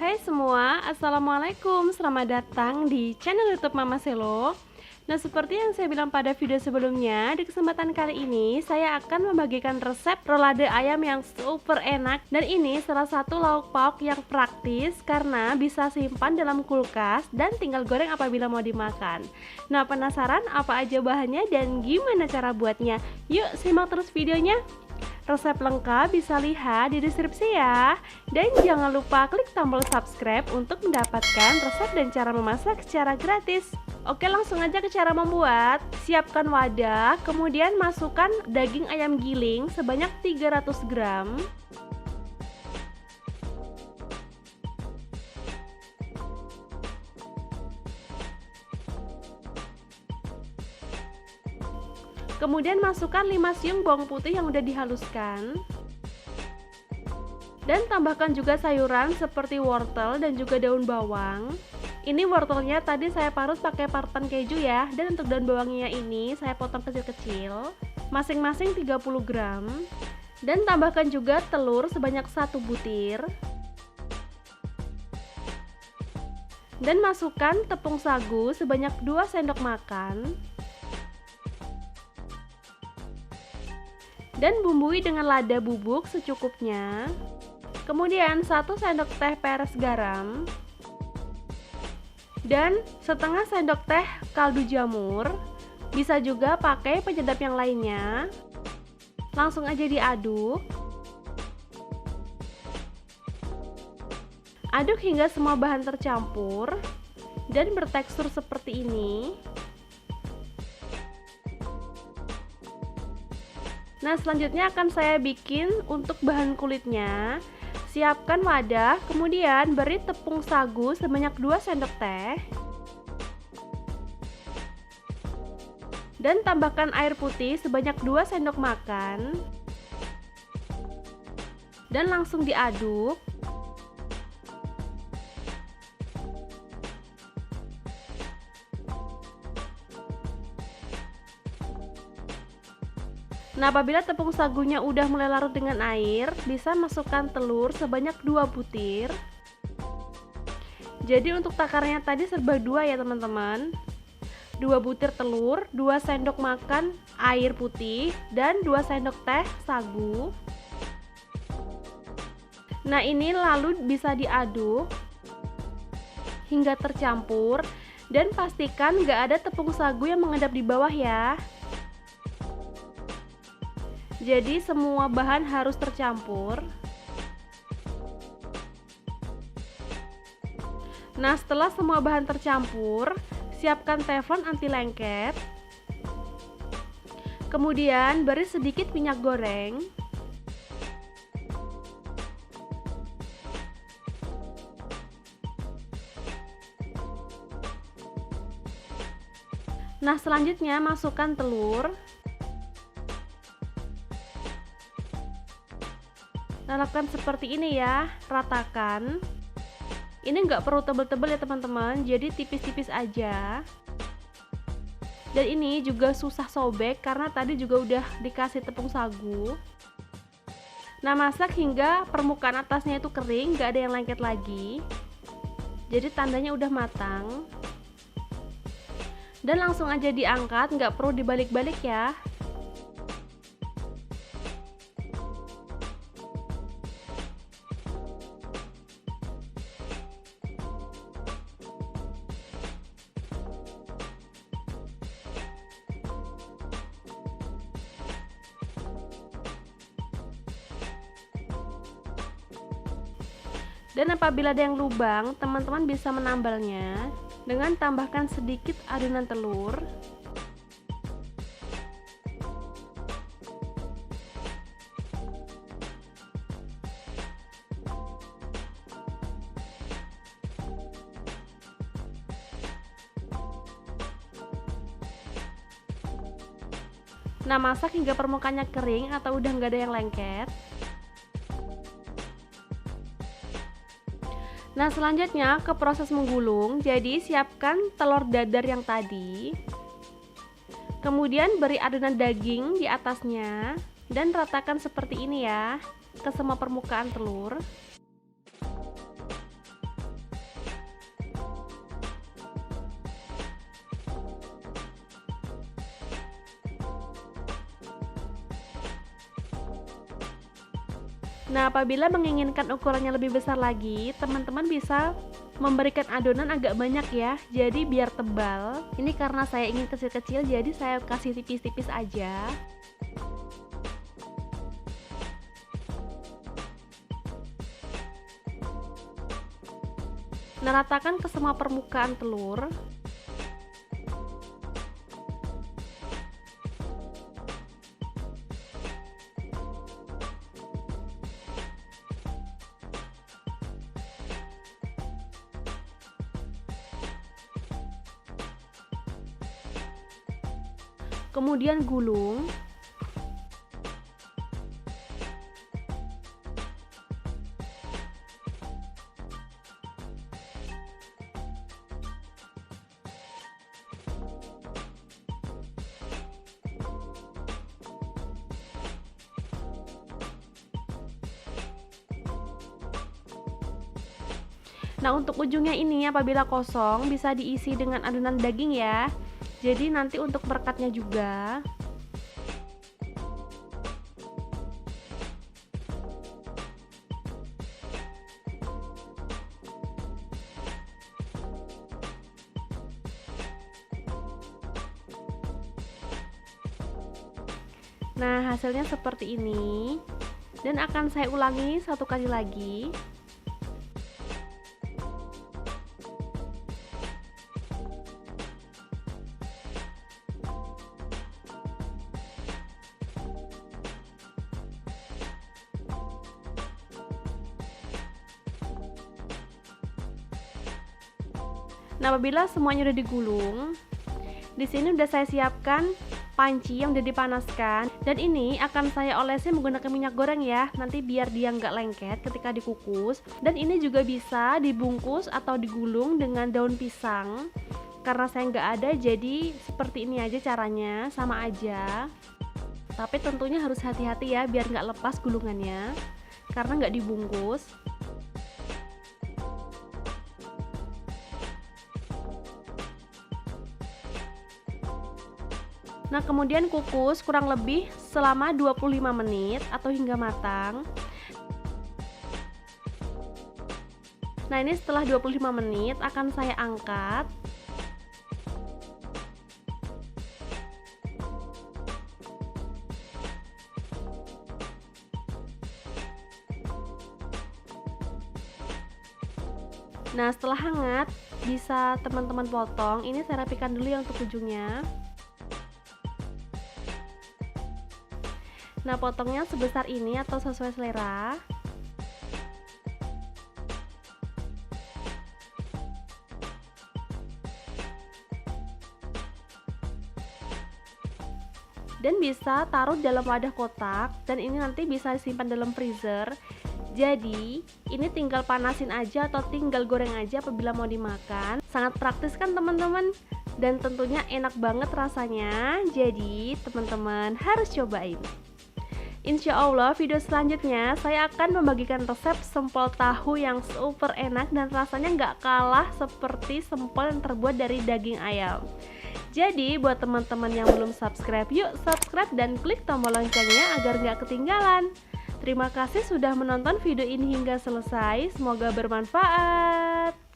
Hai semua, Assalamualaikum. Selamat datang di channel YouTube Mama Selo. Nah, seperti yang saya bilang pada video sebelumnya, di kesempatan kali ini saya akan membagikan resep rolade ayam yang super enak. Dan ini salah satu lauk pauk yang praktis karena bisa simpan dalam kulkas dan tinggal goreng apabila mau dimakan. Nah, penasaran apa aja bahannya dan gimana cara buatnya? Yuk simak terus videonya. Resep lengkap bisa lihat di deskripsi ya. Dan jangan lupa klik tombol subscribe untuk mendapatkan resep dan cara memasak secara gratis. Oke, langsung aja ke cara membuat. Siapkan wadah, kemudian masukkan daging ayam giling sebanyak 300 gram. Kemudian masukkan 5 siung bawang putih yang udah dihaluskan. Dan tambahkan juga sayuran seperti wortel dan juga daun bawang. Ini wortelnya tadi saya parut pakai parutan keju ya. Dan untuk daun bawangnya ini saya potong kecil-kecil, masing-masing 30 gram. Dan tambahkan juga telur sebanyak 1 butir. Dan masukkan tepung sagu sebanyak 2 sendok makan. Dan bumbui dengan lada bubuk secukupnya. Kemudian 1 sendok teh peres garam. Dan setengah sendok teh kaldu jamur. Bisa juga pakai penyedap yang lainnya. Langsung aja diaduk. Aduk hingga semua bahan tercampur dan bertekstur seperti ini. Nah, selanjutnya akan saya bikin untuk bahan kulitnya. Siapkan wadah, kemudian beri tepung sagu sebanyak 2 sendok teh. Dan tambahkan air putih sebanyak 2 sendok makan. Dan langsung diaduk. Nah, apabila tepung sagunya udah mulai larut dengan air, bisa masukkan telur sebanyak 2 butir. Jadi untuk takarannya tadi serba 2 ya teman-teman. 2 butir telur, 2 sendok makan air putih, dan 2 sendok teh sagu. Nah, ini lalu bisa diaduk hingga tercampur. Dan pastikan gak ada tepung sagu yang mengendap di bawah ya. Jadi semua bahan harus tercampur. Nah, setelah semua bahan tercampur, siapkan teflon anti lengket. Kemudian beri sedikit minyak goreng. Nah, selanjutnya masukkan telur. Lakukan seperti ini ya, ratakan. Ini nggak perlu tebel-tebel ya teman-teman, jadi tipis-tipis aja. Dan ini juga susah sobek karena tadi juga udah dikasih tepung sagu. Nah, masak hingga permukaan atasnya itu kering, nggak ada yang lengket lagi. Jadi tandanya udah matang. Dan langsung aja diangkat, nggak perlu dibalik-balik ya. Dan apabila ada yang lubang, teman-teman bisa menambalnya dengan tambahkan sedikit adonan telur. Nah, masak hingga permukaannya kering atau udah nggak ada yang lengket. Nah, selanjutnya ke proses menggulung. Jadi siapkan telur dadar yang tadi. Kemudian beri adonan daging di atasnya dan ratakan seperti ini ya ke semua permukaan telur. Nah, apabila menginginkan ukurannya lebih besar lagi, teman-teman bisa memberikan adonan agak banyak ya, jadi biar tebal. Ini karena saya ingin kecil-kecil, jadi saya kasih tipis-tipis aja. Nah, ratakan ke semua permukaan telur. Kemudian gulung. Nah, untuk ujungnya ini apabila kosong bisa diisi dengan adonan daging ya. Jadi nanti untuk merekatnya juga. Nah, hasilnya seperti ini. Dan akan saya ulangi satu kali lagi. Nah, apabila semuanya udah digulung, di sini udah saya siapkan panci yang udah dipanaskan, dan ini akan saya olesi menggunakan minyak goreng ya, nanti biar dia nggak lengket ketika dikukus. Dan ini juga bisa dibungkus atau digulung dengan daun pisang. Karena saya nggak ada, jadi seperti ini aja caranya, sama aja. Tapi tentunya harus hati-hati ya, biar nggak lepas gulungannya, karena nggak dibungkus. Nah, kemudian kukus kurang lebih selama 25 menit atau hingga matang. Nah, ini setelah 25 menit akan saya angkat. Nah, setelah hangat bisa teman-teman potong. Ini saya rapikan dulu ya untuk ujungnya. Nah, potongnya sebesar ini atau sesuai selera. Dan bisa taruh dalam wadah kotak, dan ini nanti bisa disimpan dalam freezer. Jadi, ini tinggal panasin aja atau tinggal goreng aja apabila mau dimakan. Sangat praktis kan teman-teman? Dan tentunya enak banget rasanya. Jadi, teman-teman harus cobain. Insya Allah video selanjutnya saya akan membagikan resep sempol tahu yang super enak dan rasanya nggak kalah seperti sempol yang terbuat dari daging ayam. Jadi buat teman-teman yang belum subscribe, yuk subscribe dan klik tombol loncengnya agar nggak ketinggalan. Terima kasih sudah menonton video ini hingga selesai, semoga bermanfaat.